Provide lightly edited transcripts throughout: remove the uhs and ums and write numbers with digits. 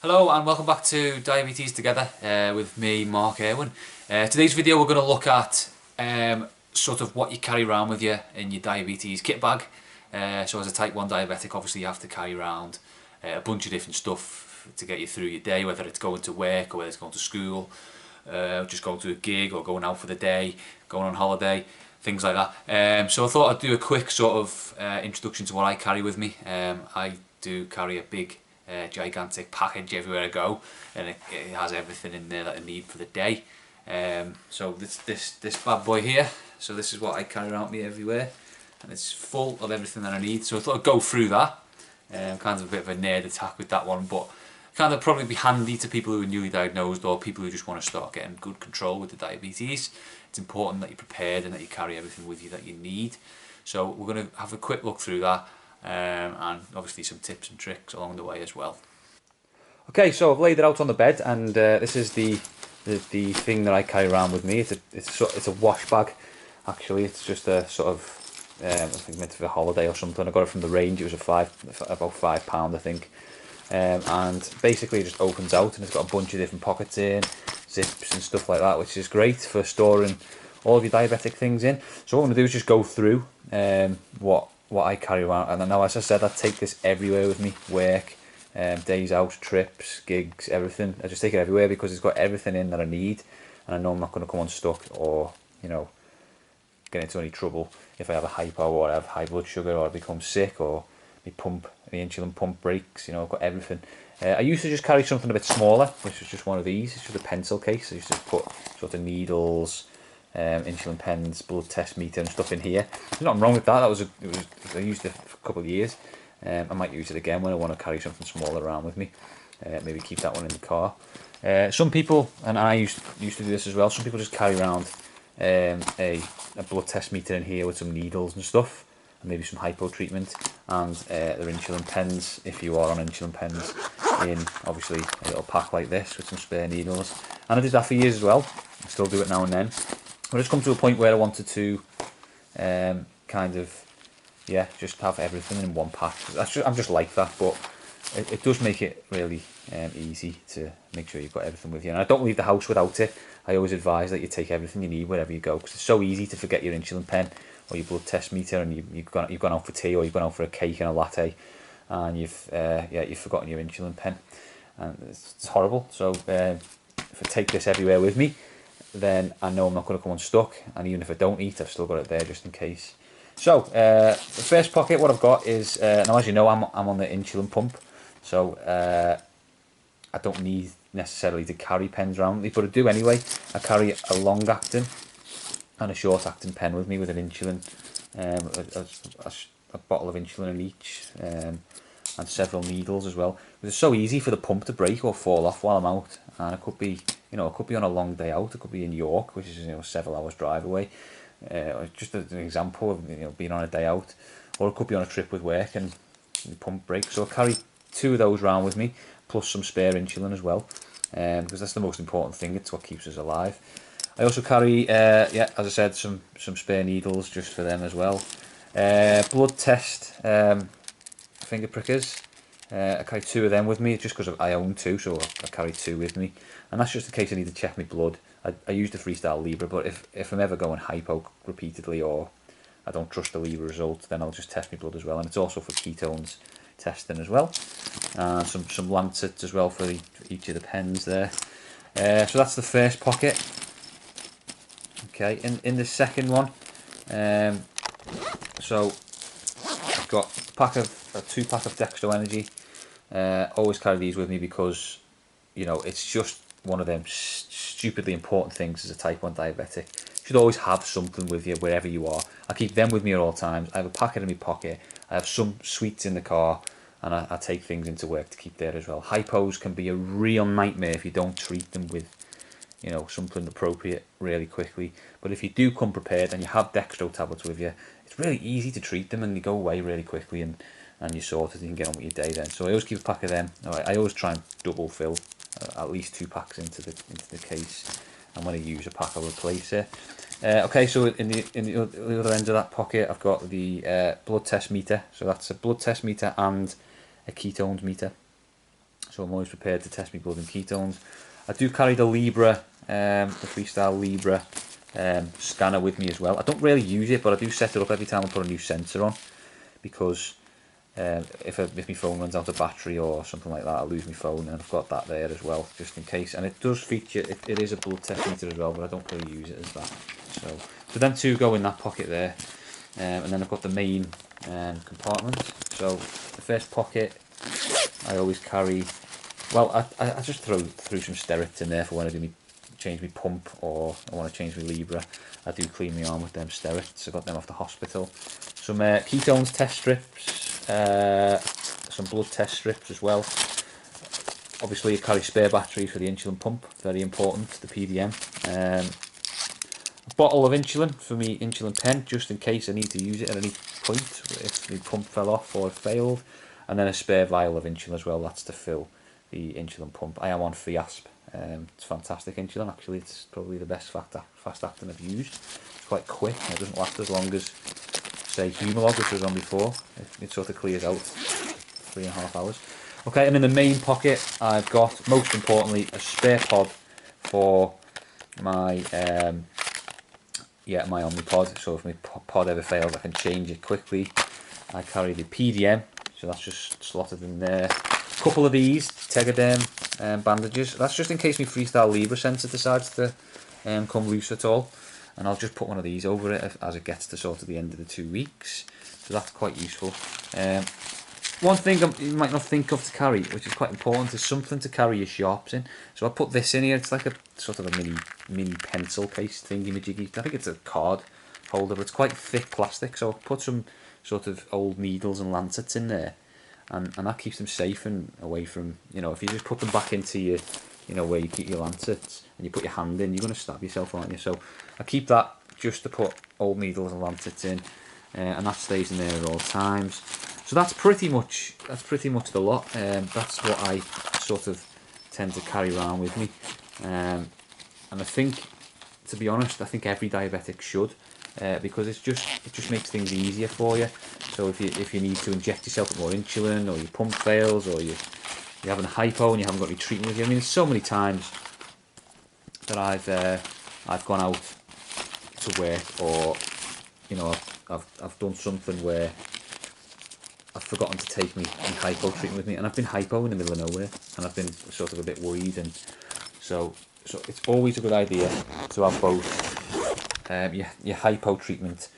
Hello and welcome back to Diabetes Together with me, Mark Irwin. Today's video we're going to look at sort of what you carry around with you in your diabetes kit bag. So as a type 1 diabetic, obviously you have to carry around a bunch of different stuff to get you through your day, whether it's going to work or whether it's going to school, just going to a gig or going out for the day, going on holiday, things like that. So I thought I'd do a quick sort of introduction to what I carry with me. I do carry a big gigantic package everywhere I go, and it has everything in there that I need for the day. So this bad boy here, so this is what I carry around with me everywhere, and it's full of everything that I need. So I thought I'd go through that. Kind of a bit of a nerd attack with that one, but kind of probably be handy to people who are newly diagnosed or people who just want to start getting good control with the diabetes. It's important that you're prepared and that you carry everything with you that you need. So we're going to have a quick look through that. And obviously some tips and tricks along the way as well. Okay, so I've laid it out on the bed, and this is the thing that I carry around with me. It's a wash bag. Actually, it's just a sort of I think meant for a holiday or something. I got it from the range. It was about £5, I think. And basically it just opens out and it's got a bunch of different pockets in, zips and stuff like that, which is great for storing all of your diabetic things in. So what I'm going to do is just go through what I carry around, and I know, as I said, I take this everywhere with me, work, days out, trips, gigs, everything. I just take it everywhere because it's got everything in that I need, and I know I'm not going to come unstuck or, you know, get into any trouble if I have a hypo or I have high blood sugar or I become sick or my insulin pump breaks. You know, I've got everything. I used to just carry something a bit smaller, which was just one of these. It's just a pencil case. I used to put sort of needles, insulin pens, blood test meter and stuff in here. There's nothing wrong with that. I used it for a couple of years. I might use it again when I want to carry something smaller around with me. Maybe keep that one in the car. Some people, and I used to do this as well, some people just carry around a blood test meter in here with some needles and stuff, and maybe some hypo treatment, and their insulin pens, if you are on insulin pens, in obviously a little pack like this with some spare needles. And I did that for years as well. I still do it now and then. But it's come to a point where I wanted to kind of, yeah, just have everything in one pack. I'm just like that, but it does make it really easy to make sure you've got everything with you. And I don't leave the house without it. I always advise that you take everything you need wherever you go, because it's so easy to forget your insulin pen or your blood test meter, and you've gone out for tea or you've gone out for a cake and a latte, and you've forgotten your insulin pen, and it's horrible. So if I take this everywhere with me, then I know I'm not going to come unstuck, and even if I don't eat, I've still got it there just in case. So the first pocket, what I've got is now, as you know, I'm on the insulin pump, so I don't need necessarily to carry pens around with me, but I do anyway. I carry a long acting and a short acting pen with me with an insulin, a bottle of insulin in each, and several needles as well. It's so easy for the pump to break or fall off while I'm out, and it could be, on a long day out. It could be in York, which is several hours drive away. Just an example of being on a day out, or it could be on a trip with work and the pump breaks. So I carry 2 of those around with me, plus some spare insulin as well, because that's the most important thing. It's what keeps us alive. I also carry, as I said, some spare needles just for them as well. Blood test finger prickers. I carry 2 of them with me just because I own 2, so I carry 2 with me, and that's just in case I need to check my blood. I use the Freestyle Libra, but if I'm ever going hypo repeatedly or I don't trust the Libra results, then I'll just test my blood as well. And it's also for ketones testing as well. Some lancets as well for each of the pens there. So that's the first pocket. Okay, in the second one, so I've got a 2-pack of Dextro Energy. Always carry these with me because it's just one of them stupidly important things as a type 1 diabetic. You should always have something with you wherever you are. I keep them with me at all times. I have a packet in my pocket. I have some sweets in the car, and I take things into work to keep there as well. Hypos can be a real nightmare if you don't treat them with something appropriate really quickly. But if you do come prepared and you have Dextro tablets with you, it's really easy to treat them and they go away really quickly, and you're sorted and you can get on with your day then. So I always keep a pack of them. I always try and double fill at least 2 packs into the case, and when I use a pack I'll replace it. Okay, so in the other end of that pocket I've got the blood test meter. So that's a blood test meter and a ketones meter. so I'm always prepared to test my blood and ketones. I do carry the Libra, the Freestyle Libra scanner with me as well. I don't really use it, but I do set it up every time I put a new sensor on, because if my phone runs out of battery or something like that, I'll lose my phone, and I've got that there as well, just in case. And it does feature, it is a blood test meter as well, but I don't really use it as that. So them two go in that pocket there, and then I've got the main compartment. So the first pocket, I always carry, well, I just throw some sterets in there for when I do change my pump, or I want to change my Libra. I do clean my arm with them sterets. I got them off the hospital. Some ketones test strips, some blood test strips as well. Obviously, you carry spare batteries for the insulin pump, very important, the PDM. A bottle of insulin for me insulin pen, just in case I need to use it at any point if the pump fell off or failed. And then a spare vial of insulin as well, that's to fill the insulin pump. I am on Fiasp. It's fantastic insulin, actually. It's probably the best fast acting I've used. It's quite quick, and it doesn't last as long as, say, Humalog, which was on before. It sort of clears out 3.5 hours. Okay, and in the main pocket, I've got, most importantly, a spare pod for my my Omnipod. So if my pod ever fails, I can change it quickly. I carry the PDM, so that's just slotted in there. A couple of these Tegaderm bandages. That's just in case my Freestyle Libra sensor decides to come loose at all. And I'll just put one of these over it as it gets to sort of the end of the 2 weeks. So that's quite useful. One thing you might not think of to carry, which is quite important, is something to carry your sharps in. So I put this in here. It's like a sort of a mini pencil case thingy-majiggy. I think it's a card holder, but it's quite thick plastic. So I'll put some sort of old needles and lancets in there, and that keeps them safe and away from, if you just put them back into your, where you keep your lancets, and you put your hand in, you're going to stab yourself, aren't you? So I keep that just to put old needles and lancets in, and that stays in there at all times. So that's pretty much the lot. That's what I sort of tend to carry around with me, and I think, to be honest, I think every diabetic should, because it just makes things easier for you. So if you need to inject yourself with more insulin, or your pump fails, or you're having a hypo and you haven't got any treatment with you. I mean, there's so many times that I've gone out to work, or I've done something where I've forgotten to take me hypo treatment with me, and I've been hypo in the middle of nowhere, and I've been sort of a bit worried, and so it's always a good idea to have both your hypo treatment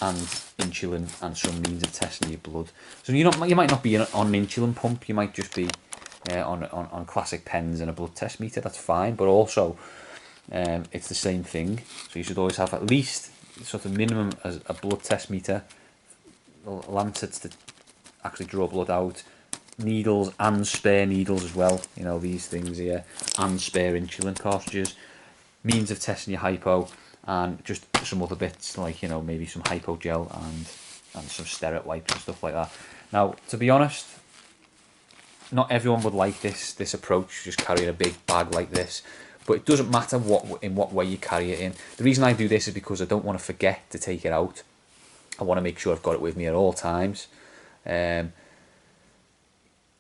and insulin, and some means of testing your blood. So you might not be on an insulin pump, you might just be on classic pens and a blood test meter. That's fine, but also it's the same thing. So you should always have at least sort of minimum as a blood test meter, lancets to actually draw blood out, needles and spare needles as well, these things here, and spare insulin cartridges, means of testing your hypo, and just some other bits like maybe some hypo gel and some sterate wipes and stuff like that. Now, to be honest, not everyone would like this approach, just carrying a big bag like this, but it doesn't matter in what way you carry it in. The reason I do this is because I don't want to forget to take it out. I want to make sure I've got it with me at all times.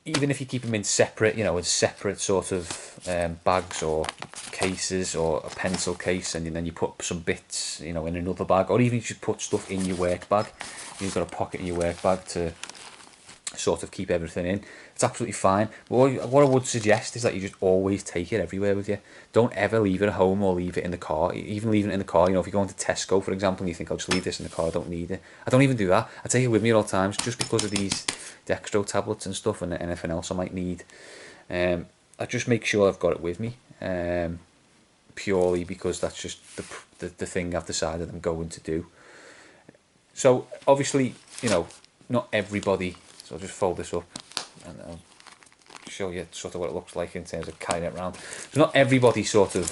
Even if you keep them in separate, in separate sort of bags or cases, or a pencil case, and then you put some bits, in another bag, or even you should put stuff in your work bag. You've got a pocket in your work bag to sort of keep everything in. It's absolutely fine. But what I would suggest is that you just always take it everywhere with you. Don't ever leave it at home or leave it in the car. Even leaving it in the car, if you go into Tesco, for example, and you think, I'll just leave this in the car, I don't need it. I don't even do that. I take it with me at all times, just because of these dextro tablets and stuff, and anything else I might need. I just make sure I've got it with me, purely because that's just the thing I've decided I'm going to do. So obviously, not everybody. So I'll just fold this up and I'll show you sort of what it looks like in terms of carrying it around. So not everybody sort of,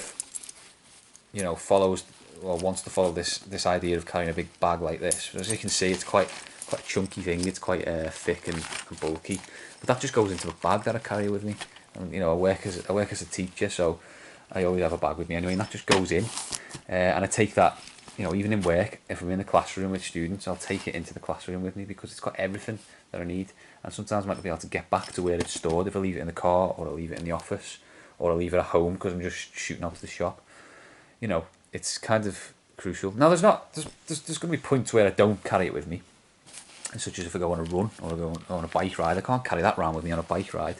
follows or wants to follow this idea of carrying a big bag like this. As you can see, it's quite a chunky thing. It's quite thick and bulky. But that just goes into a bag that I carry with me. And I work as a teacher, so I always have a bag with me anyway, and that just goes in. And I take that you know, even in work, if I'm in the classroom with students, I'll take it into the classroom with me because it's got everything that I need. And sometimes I might not be able to get back to where it's stored if I leave it in the car, or I leave it in the office, or I leave it at home because I'm just shooting out to the shop. You know, it's kind of crucial. Now, there's going to be points where I don't carry it with me, such as if I go on a run or I go on a bike ride. I can't carry that around with me on a bike ride,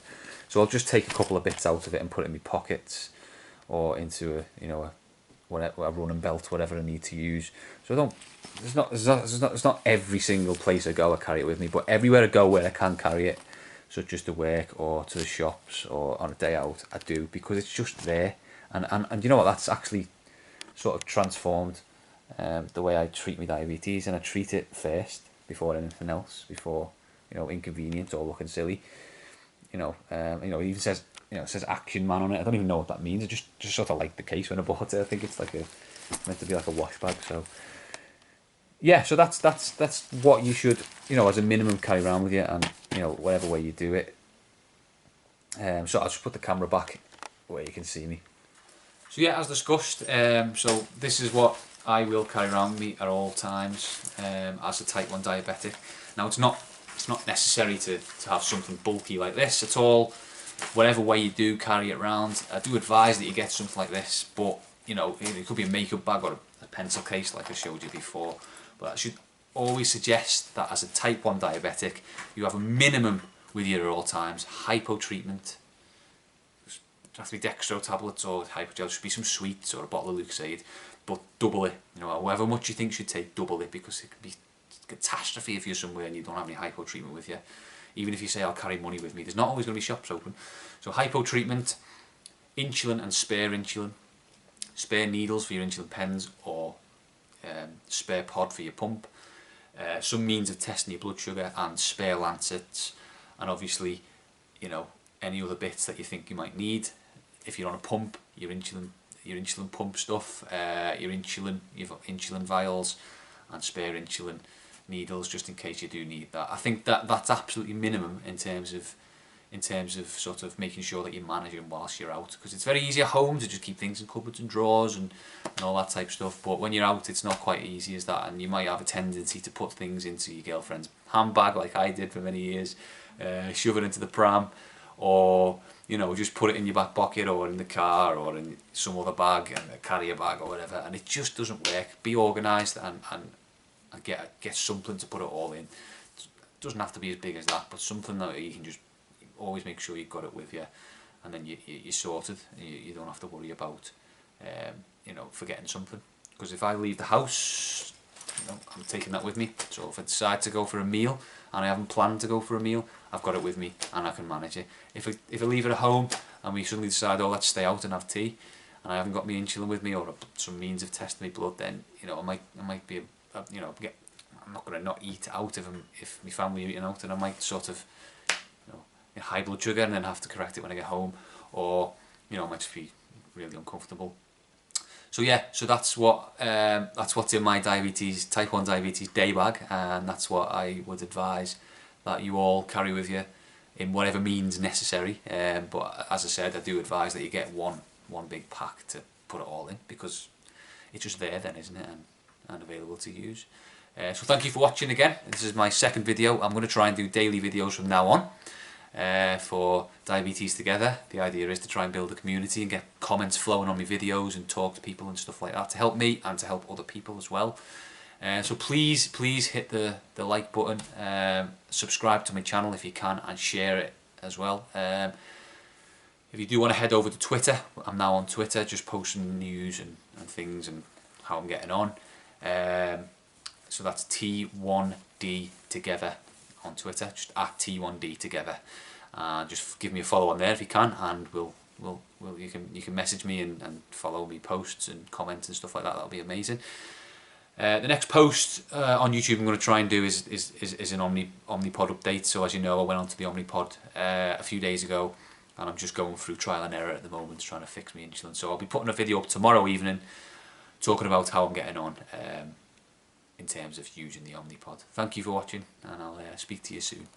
so I'll just take a couple of bits out of it and put it in my pockets or into a running belt, whatever I need to use. So I don't. It's not every single place I go I carry it with me, but everywhere I go where I can carry it, such as to work or to the shops or on a day out, I do, because it's just there. And you know what? That's actually sort of transformed the way I treat my diabetes, and I treat it first before anything else, before inconvenient or looking silly. It even says it says Action Man on it. I don't even know what that means. I just sort of like the case when I bought it. I think it's meant to be like a wash bag. So yeah, so that's what you should as a minimum carry around with you, and whatever way you do it. So I'll just put the camera back where you can see me. So yeah, as discussed, so this is what I will carry around with me at all times as a type 1 diabetic. Now it's not necessary to have something bulky like this at all. Whatever way you do carry it around, I do advise that you get something like this, but it could be a makeup bag or a pencil case like I showed you before. But I should always suggest that as a type 1 diabetic, you have a minimum with you at all times. Hypo treatment. It has to be dextro tablets or hypogel. It should be some sweets or a bottle of Lucozade, but double it. However much you think you should take, double it, because it can be a catastrophe if you're somewhere and you don't have any hypo treatment with you. Even if you say I'll carry money with me, there's not always going to be shops open. So hypo treatment, insulin and spare needles for your insulin pens, or spare pod for your pump, some means of testing your blood sugar, and spare lancets, and obviously any other bits that you think you might need. If you're on a pump, your insulin pump stuff, you've got insulin vials and spare insulin needles just in case you do need that. I think that's absolutely minimum in terms of sort of making sure that you're managing whilst you're out, because it's very easy at home to just keep things in cupboards and drawers and all that type of stuff, but when you're out it's not quite easy as that, and you might have a tendency to put things into your girlfriend's handbag like I did for many years, shove it into the pram, or just put it in your back pocket or in the car or in some other bag, and a carrier bag or whatever, and it just doesn't work. Be organised and get something to put it all in. It doesn't have to be as big as that, but something that you can just always make sure you've got it with you, and then you're sorted. You don't have to worry about forgetting something, because if I leave the house, I'm taking that with me. So if I decide to go for a meal and I haven't planned to go for a meal, I've got it with me and I can manage it. If I leave it at home and we suddenly decide, oh, let's stay out and have tea, and I haven't got my insulin with me or some means of testing my blood, then I might be I'm not going to not eat out if my family are eating out, and I might sort of get high blood sugar and then have to correct it when I get home, or I might just be really uncomfortable. So yeah, so that's what's in my type 1 diabetes day bag, and that's what I would advise that you all carry with you in whatever means necessary. But as I said, I do advise that you get one big pack to put it all in, because it's just there then, isn't it, and available to use. So thank you for watching again. This is my second video. I'm going to try and do daily videos from now on. For Diabetes Together. The idea is to try and build a community and get comments flowing on my videos and talk to people and stuff like that, to help me and to help other people as well. So please hit the like button, subscribe to my channel if you can, and share it as well. If you do want to head over to Twitter, I'm now on Twitter, just posting news and things and how I'm getting on. So that's T1D Together on Twitter, just at T1D Together. Just give me a follow on there if you can, and you can message me and follow me posts and comments and stuff like that. That'll be amazing. The next post on YouTube I'm going to try and do is an Omnipod update. So as you know, I went onto the Omnipod a few days ago, and I'm just going through trial and error at the moment, trying to fix my insulin. So I'll be putting a video up tomorrow evening talking about how I'm getting on in terms of using the Omnipod. Thank you for watching, and I'll speak to you soon.